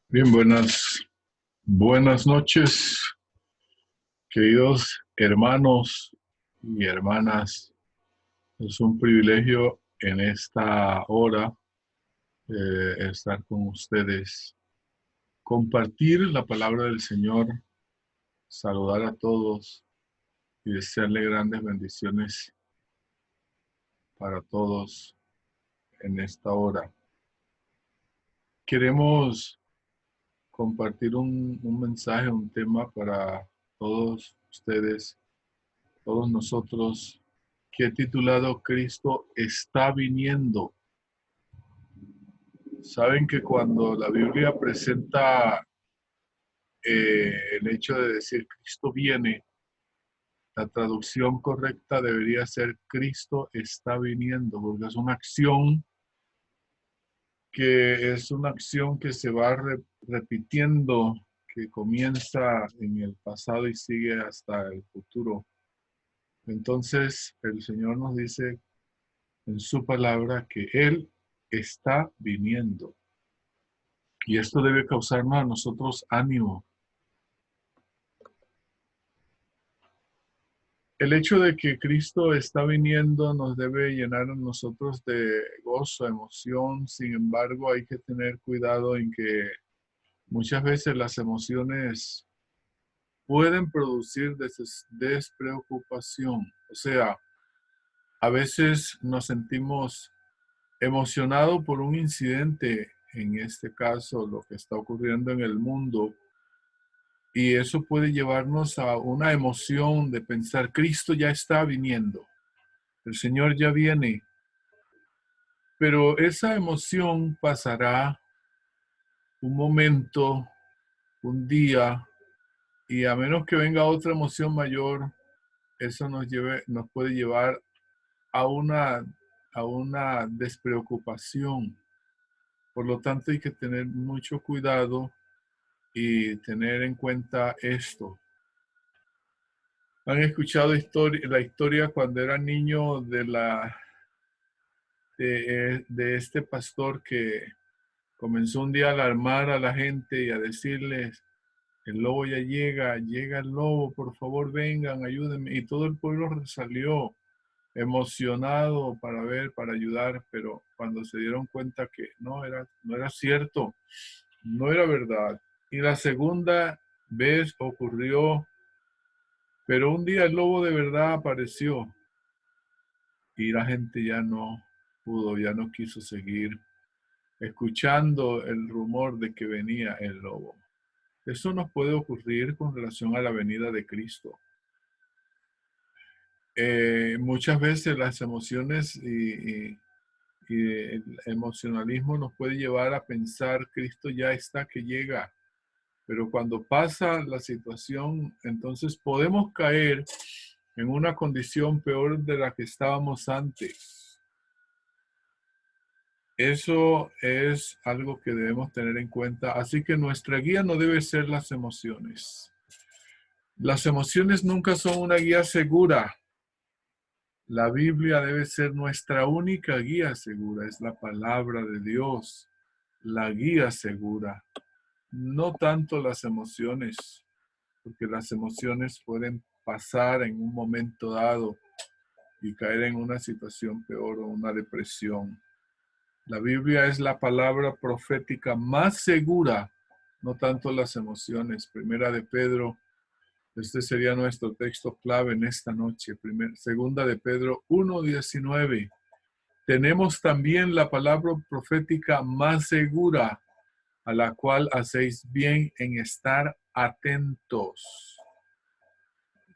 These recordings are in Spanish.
Bien, buenas noches, queridos hermanos y hermanas. Es un privilegio en esta hora estar con ustedes, compartir la palabra del Señor, saludar a todos y desearle grandes bendiciones para todos en esta hora. Queremos compartir un mensaje, un tema para todos ustedes, todos nosotros, que he titulado Cristo está viniendo. Saben que cuando la Biblia presenta el hecho de decir Cristo viene, la traducción correcta debería ser Cristo está viniendo, porque es una acción que se va repitiendo, que comienza en el pasado y sigue hasta el futuro. Entonces el Señor nos dice en su palabra que Él está viniendo. Y esto debe causarnos a nosotros ánimo. El hecho de que Cristo está viniendo nos debe llenar a nosotros de gozo, emoción. Sin embargo, hay que tener cuidado en que muchas veces las emociones pueden producir despreocupación. O sea, a veces nos sentimos emocionados por un incidente, en este caso lo que está ocurriendo en el mundo. Y eso puede llevarnos a una emoción de pensar, Cristo ya está viniendo, el Señor ya viene, pero esa emoción pasará un momento, un día, y a menos que venga otra emoción mayor, eso nos puede llevar a una despreocupación. Por lo tanto, hay que tener mucho cuidado y tener en cuenta esto. ¿Han escuchado la historia cuando era niño de este pastor que comenzó un día a alarmar a la gente y a decirles, el lobo ya llega el lobo, por favor vengan, ayúdenme? Y todo el pueblo salió emocionado para ayudar, pero cuando se dieron cuenta que no era cierto, no era verdad. Y la segunda vez ocurrió, pero un día el lobo de verdad apareció y la gente ya no quiso seguir escuchando el rumor de que venía el lobo. Eso nos puede ocurrir con relación a la venida de Cristo. Muchas veces las emociones y el emocionalismo nos puede llevar a pensar Cristo ya está que llega, pero cuando pasa la situación, entonces podemos caer en una condición peor de la que estábamos antes. Eso es algo que debemos tener en cuenta. Así que nuestra guía no debe ser las emociones. Las emociones nunca son una guía segura. La Biblia debe ser nuestra única guía segura. Es la palabra de Dios, la guía segura. No tanto las emociones, porque las emociones pueden pasar en un momento dado y caer en una situación peor o una depresión. La Biblia es la palabra profética más segura, no tanto las emociones. Primera de Pedro, este sería nuestro texto clave en esta noche. Segunda de Pedro 1:19. Tenemos también la palabra profética más segura, a la cual hacéis bien en estar atentos.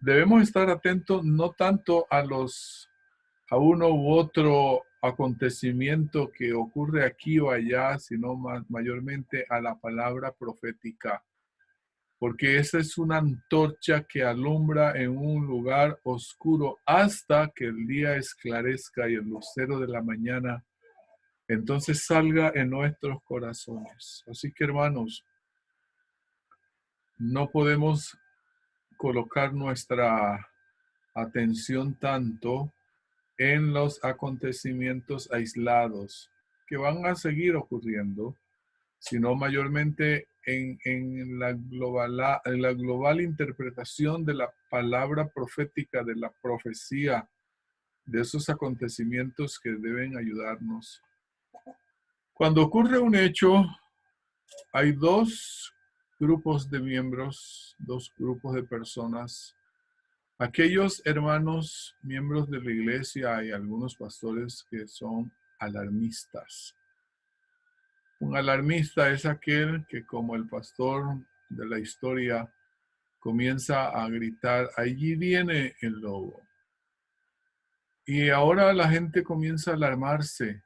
Debemos estar atentos no tanto a uno u otro acontecimiento que ocurre aquí o allá, sino mayormente a la palabra profética, porque esa es una antorcha que alumbra en un lugar oscuro hasta que el día esclarezca y el lucero de la mañana entonces salga en nuestros corazones. Así que, hermanos, no podemos colocar nuestra atención tanto en los acontecimientos aislados que van a seguir ocurriendo, sino mayormente en la global interpretación de la palabra profética, de la profecía, de esos acontecimientos que deben ayudarnos. Cuando ocurre un hecho, hay dos grupos de miembros, dos grupos de personas. Aquellos hermanos, miembros de la iglesia y algunos pastores que son alarmistas. Un alarmista es aquel que, como el pastor de la historia, comienza a gritar, allí viene el lobo. Y ahora la gente comienza a alarmarse.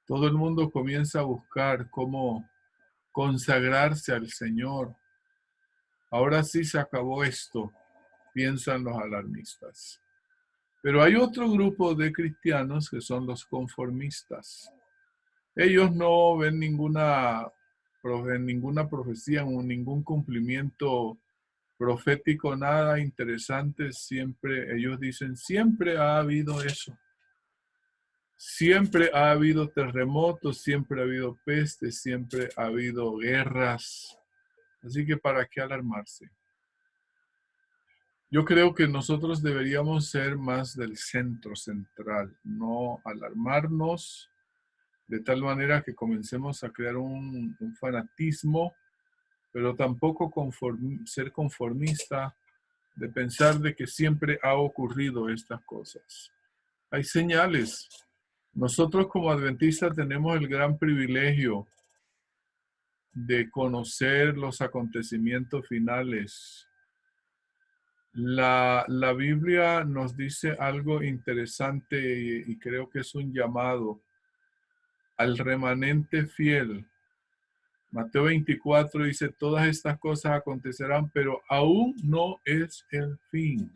Todo el mundo comienza a buscar cómo consagrarse al Señor. Ahora sí se acabó esto, piensan los alarmistas. Pero hay otro grupo de cristianos que son los conformistas. Ellos no ven ninguna profecía, ningún cumplimiento profético, nada interesante. Siempre, ellos dicen, siempre ha habido eso. Siempre ha habido terremotos, siempre ha habido pestes, siempre ha habido guerras. Así que ¿para qué alarmarse? Yo creo que nosotros deberíamos ser más del centro central, no alarmarnos de tal manera que comencemos a crear un fanatismo, pero tampoco ser conformista de pensar de que siempre ha ocurrido estas cosas. Hay señales. Nosotros como adventistas tenemos el gran privilegio de conocer los acontecimientos finales. La Biblia nos dice algo interesante y creo que es un llamado al remanente fiel. Mateo 24 dice, todas estas cosas acontecerán, pero aún no es el fin.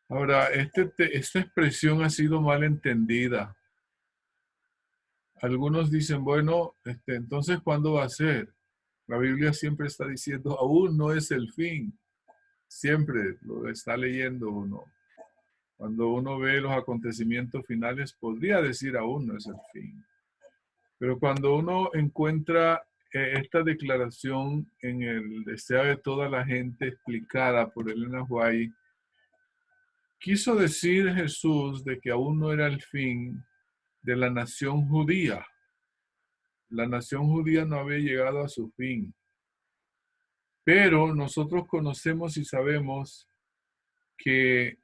Ahora, esta expresión ha sido mal entendida. Algunos dicen, bueno, entonces, ¿cuándo va a ser? La Biblia siempre está diciendo, aún no es el fin. Siempre lo está leyendo uno. Cuando uno ve los acontecimientos finales, podría decir, aún no es el fin. Pero cuando uno encuentra esta declaración en el Deseo de toda la gente explicada por Elena White, quiso decir Jesús de que aún no era el fin de la nación judía. La nación judía no había llegado a su fin. Pero nosotros conocemos y sabemos que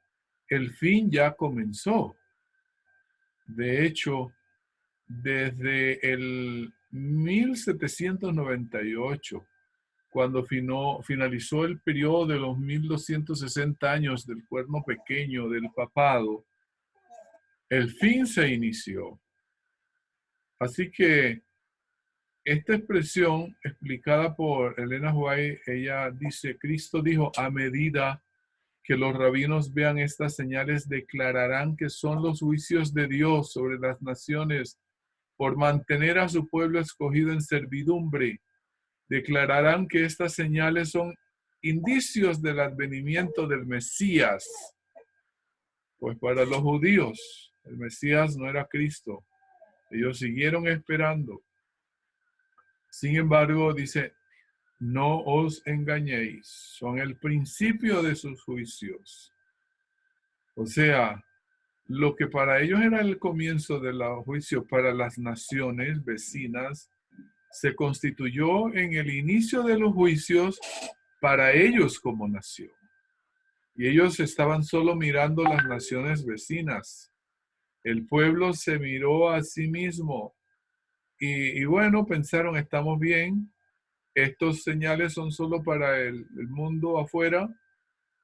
el fin ya comenzó. De hecho, desde el 1798, cuando finalizó el periodo de los 1260 años del cuerno pequeño del papado, el fin se inició. Así que esta expresión explicada por Elena White, ella dice, Cristo dijo, a medida que los rabinos vean estas señales, declararán que son los juicios de Dios sobre las naciones por mantener a su pueblo escogido en servidumbre. Declararán que estas señales son indicios del advenimiento del Mesías. Pues para los judíos, el Mesías no era Cristo. Ellos siguieron esperando. Sin embargo, dice, no os engañéis, son el principio de sus juicios. O sea, lo que para ellos era el comienzo de los juicios para las naciones vecinas, se constituyó en el inicio de los juicios para ellos como nación. Y ellos estaban solo mirando las naciones vecinas. El pueblo se miró a sí mismo. Y bueno, pensaron, estamos bien. Estos señales son solo para el mundo afuera.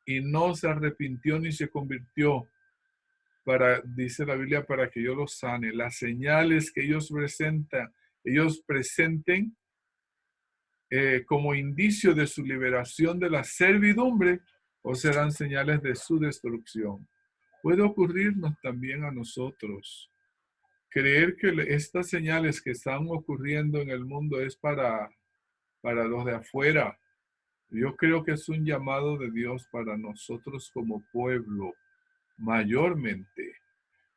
Y no se arrepintió ni se convirtió. Dice la Biblia, para que yo los sane. Las señales que ellos presenten como indicio de su liberación de la servidumbre, o serán señales de su destrucción. Puede ocurrirnos también a nosotros. Creer que estas señales que están ocurriendo en el mundo es para los de afuera. Yo creo que es un llamado de Dios para nosotros como pueblo, mayormente.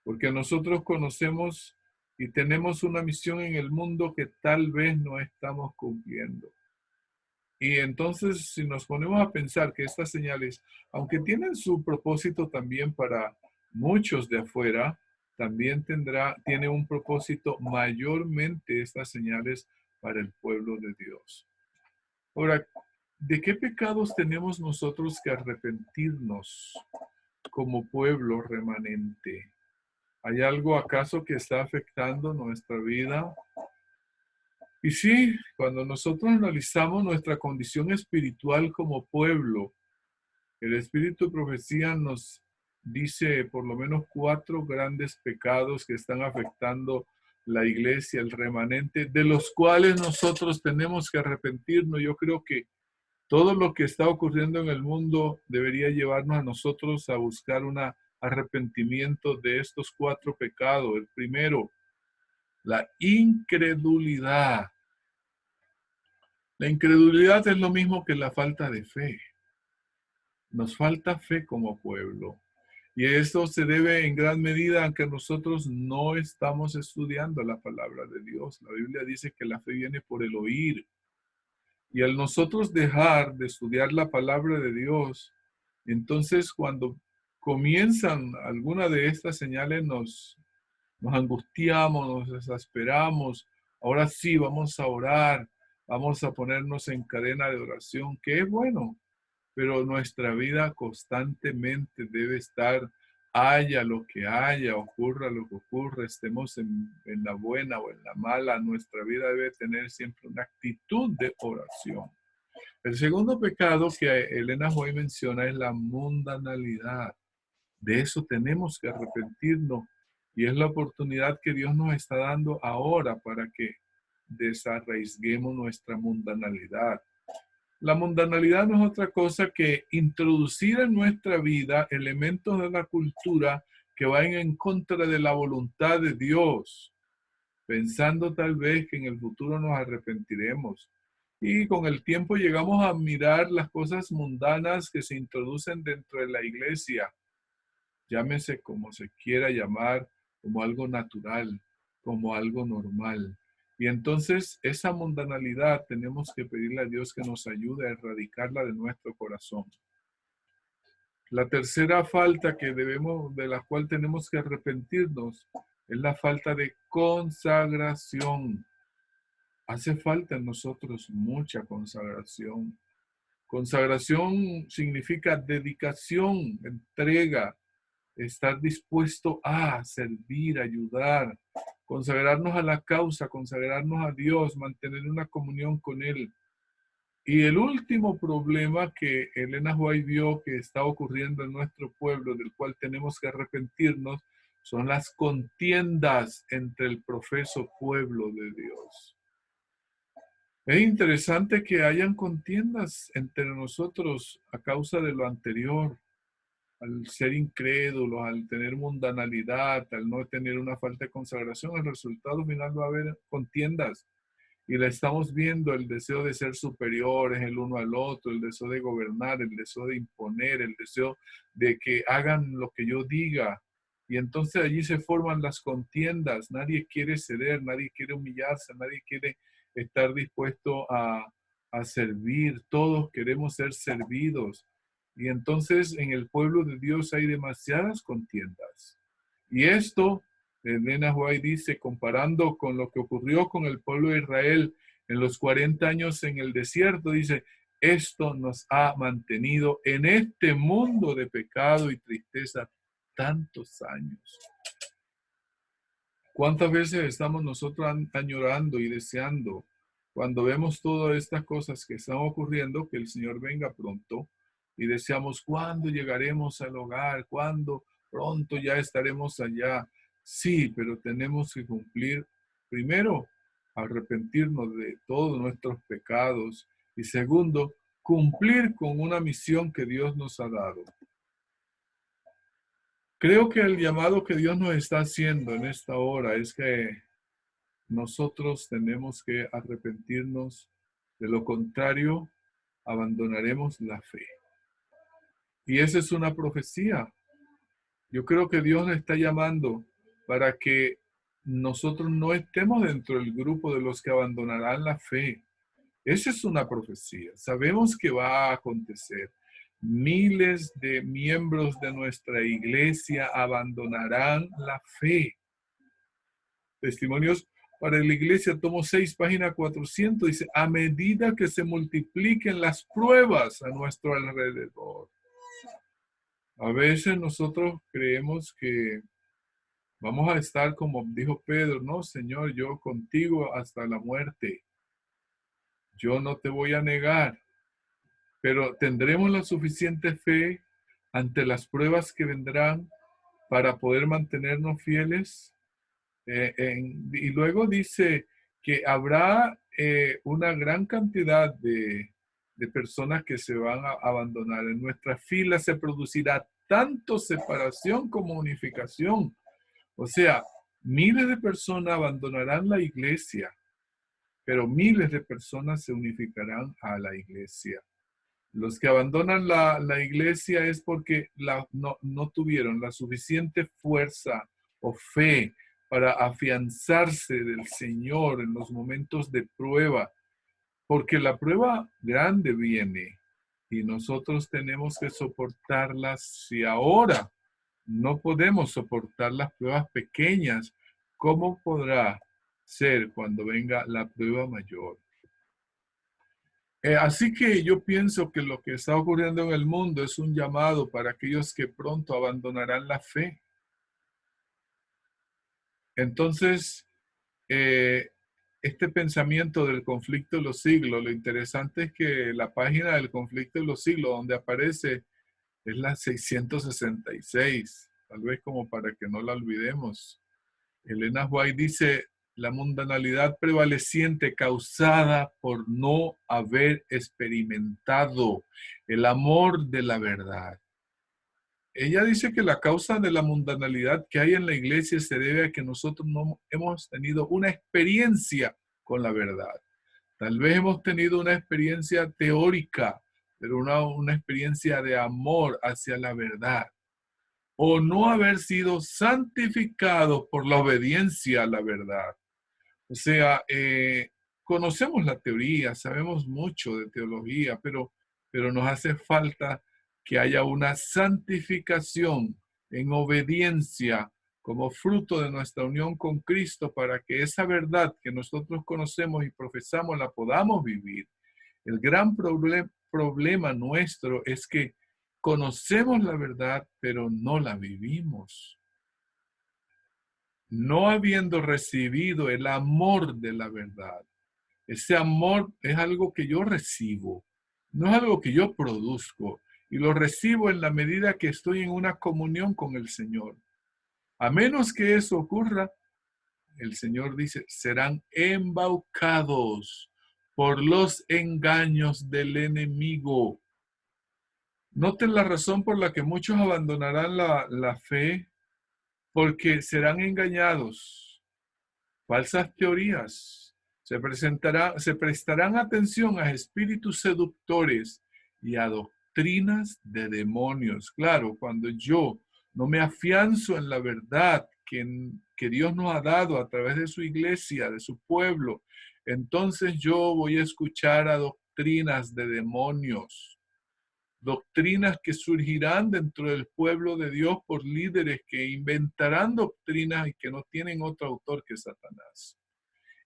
Porque nosotros conocemos y tenemos una misión en el mundo que tal vez no estamos cumpliendo. Y entonces, si nos ponemos a pensar que estas señales, aunque tienen su propósito también para muchos de afuera, también tiene un propósito mayormente estas señales para el pueblo de Dios. Ahora, ¿de qué pecados tenemos nosotros que arrepentirnos como pueblo remanente? ¿Hay algo acaso que está afectando nuestra vida? Y sí, cuando nosotros analizamos nuestra condición espiritual como pueblo, el Espíritu de Profecía nos dice por lo menos 4 grandes pecados que están afectando la iglesia, el remanente, de los cuales nosotros tenemos que arrepentirnos. Yo creo que todo lo que está ocurriendo en el mundo debería llevarnos a nosotros a buscar un arrepentimiento de estos 4 pecados. El primero, la incredulidad. La incredulidad es lo mismo que la falta de fe. Nos falta fe como pueblo. Y esto se debe en gran medida a que nosotros no estamos estudiando la palabra de Dios. La Biblia dice que la fe viene por el oír. Y al nosotros dejar de estudiar la palabra de Dios, entonces cuando comienzan alguna de estas señales nos angustiamos, nos desesperamos. Ahora sí, vamos a orar, vamos a ponernos en cadena de oración, que es bueno, pero nuestra vida constantemente debe estar, haya lo que haya, ocurra lo que ocurra, estemos en la buena o en la mala, nuestra vida debe tener siempre una actitud de oración. El segundo pecado que Elena White menciona es la mundanalidad. De eso tenemos que arrepentirnos y es la oportunidad que Dios nos está dando ahora para que desarraiguemos nuestra mundanalidad. La mundanalidad no es otra cosa que introducir en nuestra vida elementos de la cultura que vayan en contra de la voluntad de Dios, pensando tal vez que en el futuro nos arrepentiremos. Y con el tiempo llegamos a mirar las cosas mundanas que se introducen dentro de la iglesia, llámese como se quiera llamar, como algo natural, como algo normal. Y entonces esa mundanalidad tenemos que pedirle a Dios que nos ayude a erradicarla de nuestro corazón. La tercera falta de la cual tenemos que arrepentirnos es la falta de consagración. Hace falta en nosotros mucha consagración. Consagración significa dedicación, entrega, estar dispuesto a servir, ayudar, consagrarnos a la causa, consagrarnos a Dios, mantener una comunión con Él. Y el último problema que Elena White vio que está ocurriendo en nuestro pueblo, del cual tenemos que arrepentirnos, son las contiendas entre el profeso pueblo de Dios. Es interesante que hayan contiendas entre nosotros a causa de lo anterior. Al ser incrédulos, al tener mundanalidad, al no tener una falta de consagración, el resultado final va a haber contiendas. Y la estamos viendo, el deseo de ser superiores el uno al otro, el deseo de gobernar, el deseo de imponer, el deseo de que hagan lo que yo diga. Y entonces allí se forman las contiendas. Nadie quiere ceder, nadie quiere humillarse, nadie quiere estar dispuesto a servir. Todos queremos ser servidos. Y entonces en el pueblo de Dios hay demasiadas contiendas. Y esto, Elena White dice, comparando con lo que ocurrió con el pueblo de Israel en los 40 años en el desierto, dice, esto nos ha mantenido en este mundo de pecado y tristeza tantos años. ¿Cuántas veces estamos nosotros añorando y deseando cuando vemos todas estas cosas que están ocurriendo, que el Señor venga pronto y deseamos cuándo llegaremos al hogar, cuándo pronto ya estaremos allá? Sí, pero tenemos que cumplir primero, arrepentirnos de todos nuestros pecados y segundo, cumplir con una misión que Dios nos ha dado. Creo que el llamado que Dios nos está haciendo en esta hora es que nosotros tenemos que arrepentirnos. De lo contrario, abandonaremos la fe. Y esa es una profecía. Yo creo que Dios nos está llamando para que nosotros no estemos dentro del grupo de los que abandonarán la fe. Esa es una profecía. Sabemos que va a acontecer. Miles de miembros de nuestra iglesia abandonarán la fe. Testimonios para la iglesia, tomo 6, página 400, dice, a medida que se multipliquen las pruebas a nuestro alrededor. A veces nosotros creemos que vamos a estar como dijo Pedro, no, Señor, yo contigo hasta la muerte. Yo no te voy a negar, pero tendremos la suficiente fe ante las pruebas que vendrán para poder mantenernos fieles. Y luego dice que habrá una gran cantidad de personas que se van a abandonar. En nuestra fila se producirá tanto separación como unificación. O sea, miles de personas abandonarán la iglesia, pero miles de personas se unificarán a la iglesia. Los que abandonan la iglesia es porque no tuvieron la suficiente fuerza o fe para afianzarse del Señor en los momentos de prueba, porque la prueba grande viene y nosotros tenemos que soportarlas. Si ahora no podemos soportar las pruebas pequeñas, ¿cómo podrá ser cuando venga la prueba mayor? Así que yo pienso que lo que está ocurriendo en el mundo es un llamado para aquellos que pronto abandonarán la fe. Entonces, este pensamiento del conflicto de los siglos, lo interesante es que la página del conflicto de los siglos donde aparece es la 666, tal vez como para que no la olvidemos. Elena White dice, la mundanalidad prevaleciente causada por no haber experimentado el amor de la verdad. Ella dice que la causa de la mundanalidad que hay en la iglesia se debe a que nosotros no hemos tenido una experiencia con la verdad. Tal vez hemos tenido una experiencia teórica, pero una experiencia de amor hacia la verdad. O no haber sido santificados por la obediencia a la verdad. O sea, conocemos la teoría, sabemos mucho de teología, pero nos hace falta que haya una santificación en obediencia como fruto de nuestra unión con Cristo para que esa verdad que nosotros conocemos y profesamos la podamos vivir. El gran problema nuestro es que conocemos la verdad, pero no la vivimos. No habiendo recibido el amor de la verdad. Ese amor es algo que yo recibo, no es algo que yo produzco, y lo recibo en la medida que estoy en una comunión con el Señor. A menos que eso ocurra, el Señor dice, serán embaucados por los engaños del enemigo. Noten la razón por la que muchos abandonarán la fe, porque serán engañados. Falsas teorías. Se prestarán atención a espíritus seductores y a doctrinas de demonios. Claro, cuando yo no me afianzo en la verdad que Dios nos ha dado a través de su iglesia, de su pueblo, entonces yo voy a escuchar a doctrinas de demonios. Doctrinas que surgirán dentro del pueblo de Dios por líderes que inventarán doctrinas y que no tienen otro autor que Satanás.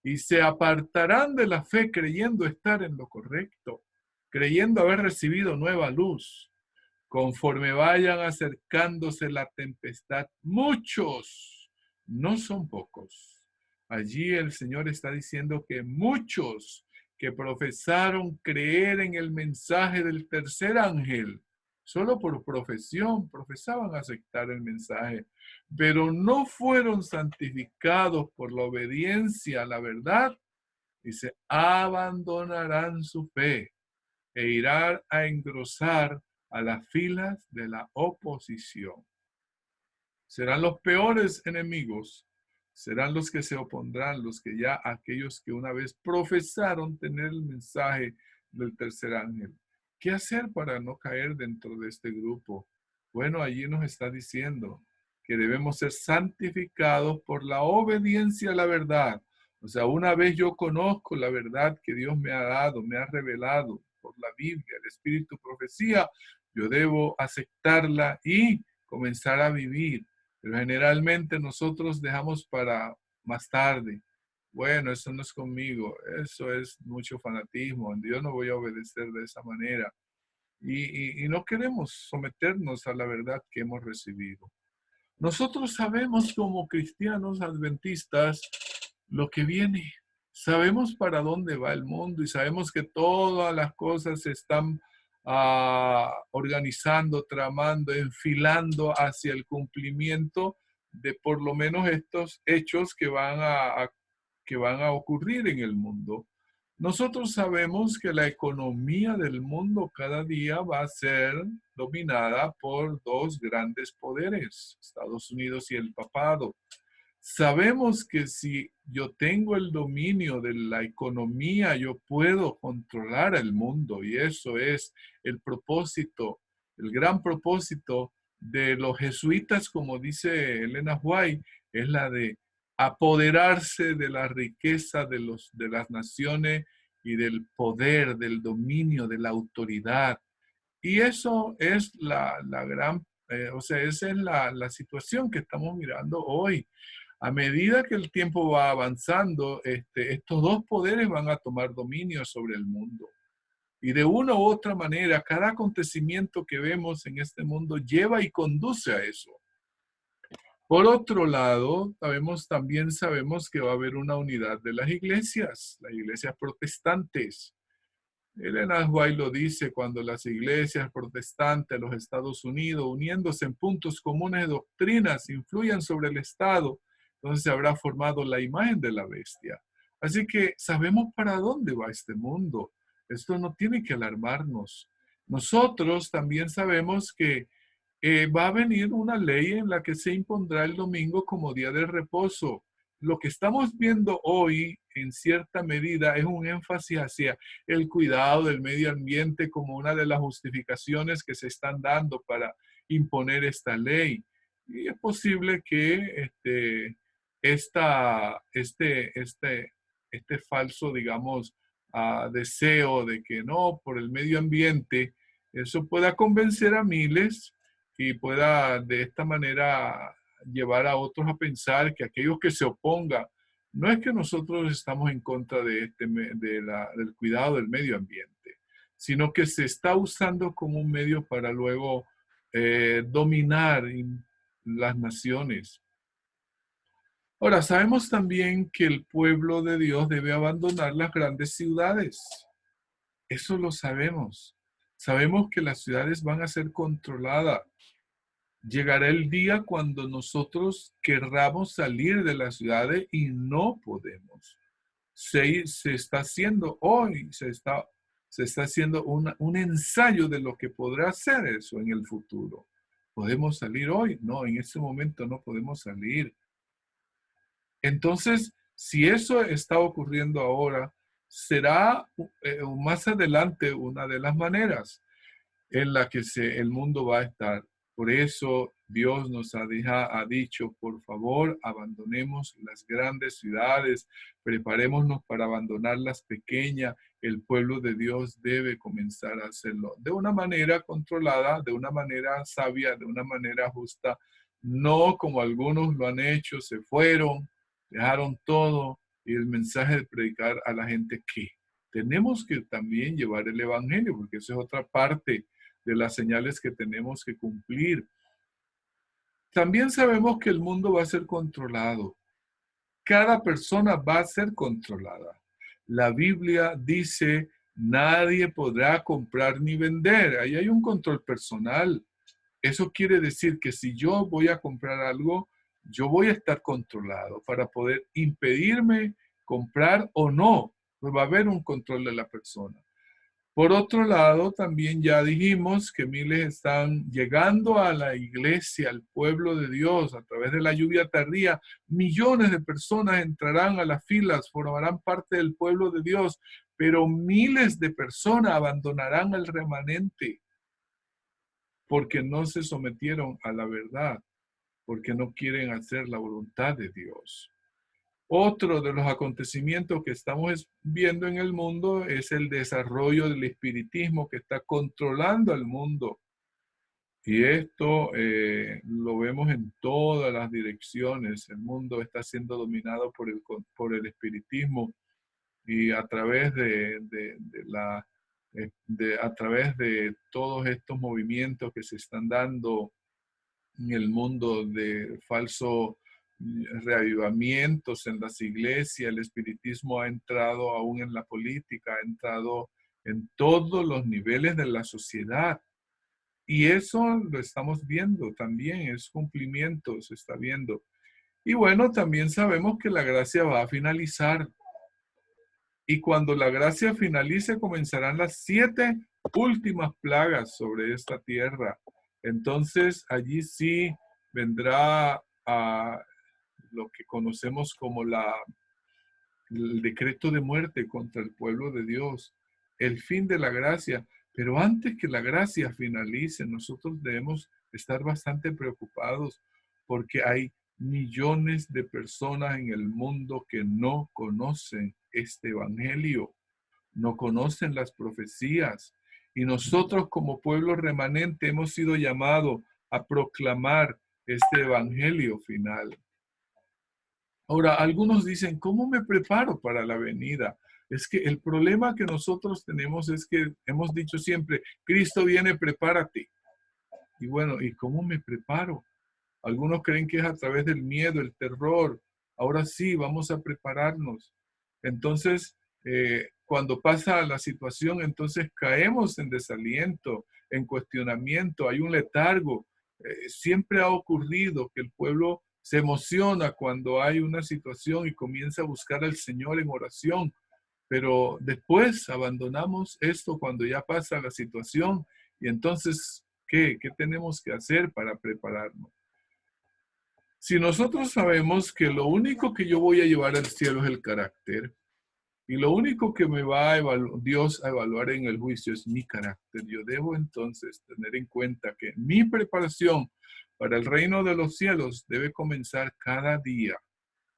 Y se apartarán de la fe creyendo estar en lo correcto, creyendo haber recibido nueva luz. Conforme vayan acercándose la tempestad, muchos, no son pocos. Allí el Señor está diciendo que muchos que profesaron creer en el mensaje del tercer ángel, solo por profesión, profesaban aceptar el mensaje, pero no fueron santificados por la obediencia a la verdad, y se abandonarán su fe e irán a engrosar a las filas de la oposición. Serán los peores enemigos, serán los que se opondrán, aquellos que una vez profesaron tener el mensaje del tercer ángel. ¿Qué hacer para no caer dentro de este grupo? Bueno, allí nos está diciendo que debemos ser santificados por la obediencia a la verdad. O sea, una vez yo conozco la verdad que Dios me ha dado, me ha revelado por la Biblia, el Espíritu Profecía, yo debo aceptarla y comenzar a vivir. Pero generalmente nosotros dejamos para más tarde. Bueno, eso no es conmigo, eso es mucho fanatismo, yo no voy a obedecer de esa manera. Y no queremos someternos a la verdad que hemos recibido. Nosotros sabemos como cristianos adventistas lo que viene. Sabemos para dónde va el mundo y sabemos que todas las cosas se están organizando, tramando, enfilando hacia el cumplimiento de por lo menos estos hechos que van a ocurrir en el mundo. Nosotros sabemos que la economía del mundo cada día va a ser dominada por dos grandes poderes, Estados Unidos y el papado. Sabemos que si yo tengo el dominio de la economía, yo puedo controlar el mundo y eso es el propósito, el gran propósito de los jesuitas, como dice Elena White, es la de apoderarse de la riqueza de las naciones y del poder, del dominio, de la autoridad. Y eso es la gran, o sea, esa es la situación que estamos mirando hoy. A medida que el tiempo va avanzando, estos dos poderes van a tomar dominio sobre el mundo. Y de una u otra manera, cada acontecimiento que vemos en este mundo lleva y conduce a eso. Por otro lado, también sabemos que va a haber una unidad de las iglesias protestantes. Elena White lo dice cuando las iglesias protestantes de los Estados Unidos, uniéndose en puntos comunes de doctrinas, influyan sobre el Estado, entonces se habrá formado la imagen de la bestia. Así que sabemos para dónde va este mundo. Esto no tiene que alarmarnos. Nosotros también sabemos que va a venir una ley en la que se impondrá el domingo como día de reposo. Lo que estamos viendo hoy, en cierta medida, es un énfasis hacia el cuidado del medio ambiente como una de las justificaciones que se están dando para imponer esta ley. Y es posible que este falso, digamos, deseo de que no, por el medio ambiente, eso pueda convencer a miles y pueda de esta manera llevar a otros a pensar que aquellos que se opongan, no es que nosotros estamos en contra del cuidado del medio ambiente, sino que se está usando como un medio para luego dominar las naciones. Ahora, sabemos también que el pueblo de Dios debe abandonar las grandes ciudades. Eso lo sabemos. Sabemos que las ciudades van a ser controladas. Llegará el día cuando nosotros querramos salir de las ciudades y no podemos. Se está haciendo hoy, se está haciendo un ensayo de lo que podrá ser eso en el futuro. ¿Podemos salir hoy? No, en ese momento no podemos salir. Entonces, si eso está ocurriendo ahora, será más adelante una de las maneras en la que el mundo va a estar. Por eso Dios nos ha dicho, por favor, abandonemos las grandes ciudades, preparémonos para abandonar las pequeñas. El pueblo de Dios debe comenzar a hacerlo de una manera controlada, de una manera sabia, de una manera justa, no como algunos lo han hecho, se fueron, dejaron todo y el mensaje de predicar a la gente que tenemos que también llevar el evangelio, porque esa es otra parte de las señales que tenemos que cumplir. También sabemos que el mundo va a ser controlado. Cada persona va a ser controlada. La Biblia dice, nadie podrá comprar ni vender. Ahí hay un control personal. Eso quiere decir que si yo voy a comprar algo, yo voy a estar controlado para poder impedirme comprar o no. Pues va a haber un control de la persona. Por otro lado, también ya dijimos que miles están llegando a la iglesia, al pueblo de Dios, a través de la lluvia tardía. Millones de personas entrarán a las filas, formarán parte del pueblo de Dios, pero miles de personas abandonarán el remanente porque no se sometieron a la verdad. porque no quieren hacer la voluntad de Dios. Otro de los acontecimientos que estamos viendo en el mundo es el desarrollo del espiritismo que está controlando al mundo. Y esto lo vemos en todas las direcciones. El mundo está siendo dominado por el espiritismo y a través a través de todos estos movimientos que se están dando en el mundo de falso reavivamientos en las iglesias, el espiritismo ha entrado aún en la política, ha entrado en todos los niveles de la sociedad. Y eso lo estamos viendo también, es cumplimiento, se está viendo. Y bueno, también sabemos que la gracia va a finalizar. Y cuando la gracia finalice, comenzarán las 7 últimas plagas sobre esta tierra. Entonces, allí sí vendrá a lo que conocemos como el decreto de muerte contra el pueblo de Dios, el fin de la gracia. Pero antes que la gracia finalice, nosotros debemos estar bastante preocupados porque hay millones de personas en el mundo que no conocen este evangelio, no conocen las profecías. Y nosotros como pueblo remanente hemos sido llamados a proclamar este evangelio final. Ahora, algunos dicen, ¿cómo me preparo para la venida? Es que el problema que nosotros tenemos es que hemos dicho siempre, Cristo viene, prepárate. Y bueno, ¿y cómo me preparo? Algunos creen que es a través del miedo, el terror. Ahora sí, vamos a prepararnos. Entonces, cuando pasa la situación, entonces caemos en desaliento, en cuestionamiento, hay un letargo. Siempre ha ocurrido que el pueblo se emociona cuando hay una situación y comienza a buscar al Señor en oración, pero después abandonamos esto cuando ya pasa la situación y entonces, ¿qué tenemos que hacer para prepararnos? Si nosotros sabemos que lo único que yo voy a llevar al cielo es el carácter, y lo único que me va a Dios a evaluar en el juicio es mi carácter, yo debo entonces tener en cuenta que mi preparación para el reino de los cielos debe comenzar cada día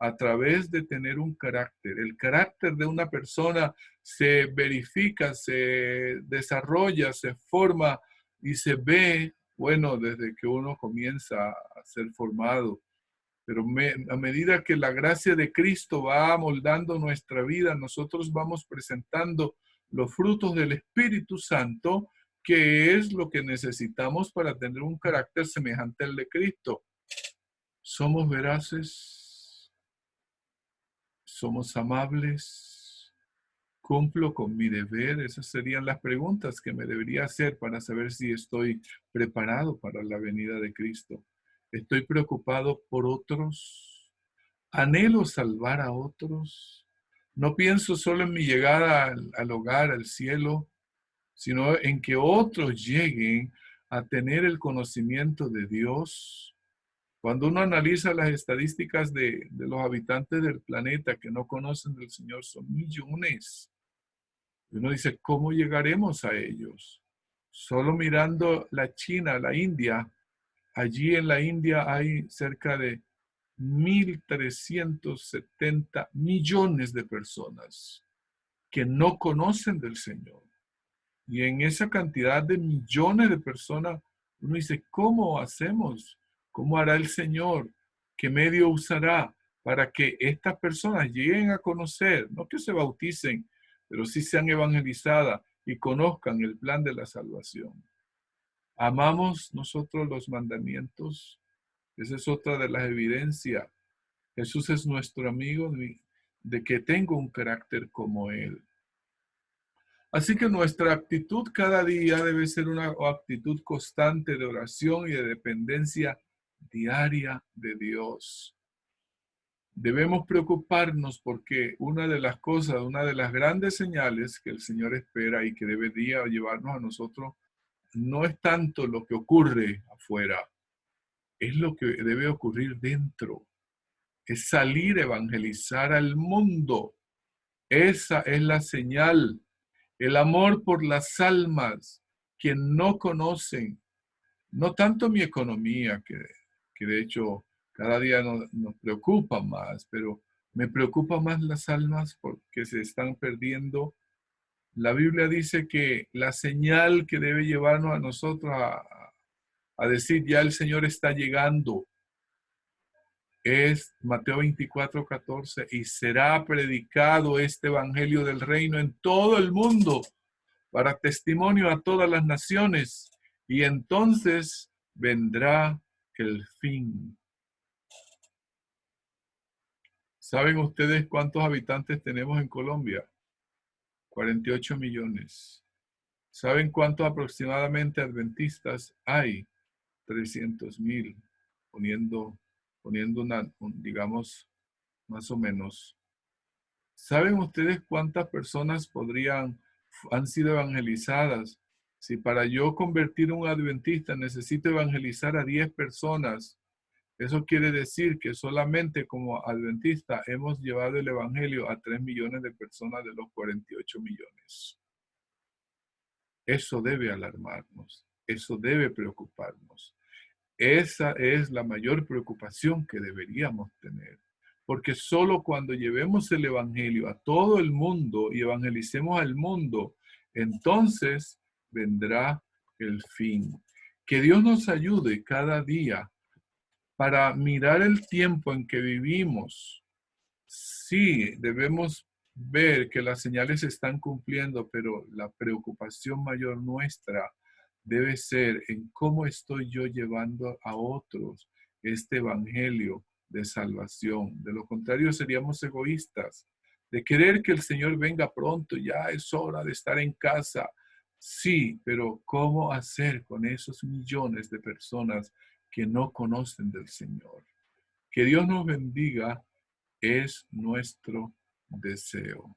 a través de tener un carácter. El carácter de una persona se verifica, se desarrolla, se forma y se ve, bueno, desde que uno comienza a ser formado. Pero a medida que la gracia de Cristo va moldando nuestra vida, nosotros vamos presentando los frutos del Espíritu Santo, que es lo que necesitamos para tener un carácter semejante al de Cristo. Somos veraces, somos amables, cumplo con mi deber. Esas serían las preguntas que me debería hacer para saber si estoy preparado para la venida de Cristo. Estoy preocupado por otros. Anhelo salvar a otros. No pienso solo en mi llegada al hogar, al cielo, sino en que otros lleguen a tener el conocimiento de Dios. Cuando uno analiza las estadísticas de los habitantes del planeta que no conocen del Señor, son millones. Y uno dice, ¿cómo llegaremos a ellos? Solo mirando la China, la India, allí en la India hay cerca de 1.370 millones de personas que no conocen del Señor. Y en esa cantidad de millones de personas, uno dice, ¿cómo hacemos? ¿Cómo hará el Señor? ¿Qué medio usará para que estas personas lleguen a conocer, no que se bauticen, pero sí sean evangelizadas y conozcan el plan de la salvación? ¿Amamos nosotros los mandamientos? Esa es otra de las evidencias. Jesús es nuestro amigo de que tengo un carácter como Él. Así que nuestra actitud cada día debe ser una actitud constante de oración y de dependencia diaria de Dios. Debemos preocuparnos porque una de las cosas, una de las grandes señales que el Señor espera y que debería llevarnos a nosotros, no es tanto lo que ocurre afuera, es lo que debe ocurrir dentro. Es salir a evangelizar al mundo. Esa es la señal. El amor por las almas que no conocen, no tanto mi economía, que que de hecho cada día nos preocupa más, pero me preocupa más las almas porque se están perdiendo. La Biblia dice que la señal que debe llevarnos a nosotros a decir ya el Señor está llegando es Mateo 24:14, y será predicado este evangelio del reino en todo el mundo para testimonio a todas las naciones, y entonces vendrá el fin. ¿Saben ustedes cuántos habitantes tenemos en Colombia? 48 millones. ¿Saben cuántos aproximadamente adventistas hay? 300,000, poniendo digamos, más o menos. ¿Saben ustedes cuántas personas han sido evangelizadas? Si para yo convertir un adventista necesito evangelizar a 10 personas, eso quiere decir que solamente como adventista hemos llevado el evangelio a 3 millones de personas de los 48 millones. Eso debe alarmarnos, eso debe preocuparnos. Esa es la mayor preocupación que deberíamos tener. Porque solo cuando llevemos el evangelio a todo el mundo y evangelicemos al mundo, entonces vendrá el fin. Que Dios nos ayude cada día para mirar el tiempo en que vivimos. Sí, debemos ver que las señales se están cumpliendo, pero la preocupación mayor nuestra debe ser en cómo estoy yo llevando a otros este evangelio de salvación. De lo contrario, seríamos egoístas, de querer que el Señor venga pronto, ya es hora de estar en casa. Sí, pero ¿cómo hacer con esos millones de personas que no conocen del Señor? Que Dios nos bendiga es nuestro deseo.